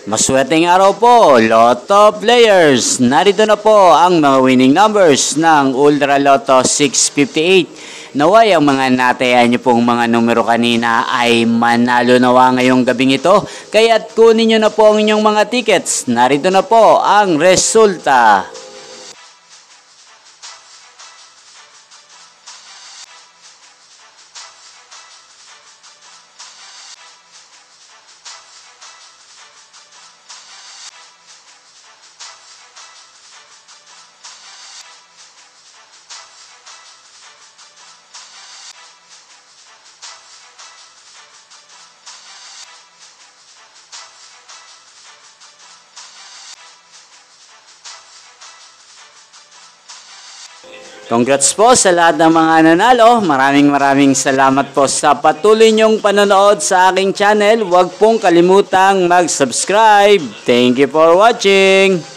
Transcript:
Maswerteng araw po, Lotto players! Narito na po ang mga winning numbers ng Ultra Lotto 658. Naway ang mga natayan niyo pong mga numero kanina ay manalo nawa ngayong gabing ito. Kaya't kunin niyo na po ang inyong mga tickets. Narito na po ang resulta. Congrats po sa lahat ng mga nanalo. Maraming salamat po sa patuloy niyong panonood sa aking channel. Huwag pong kalimutang mag-subscribe. Thank you for watching.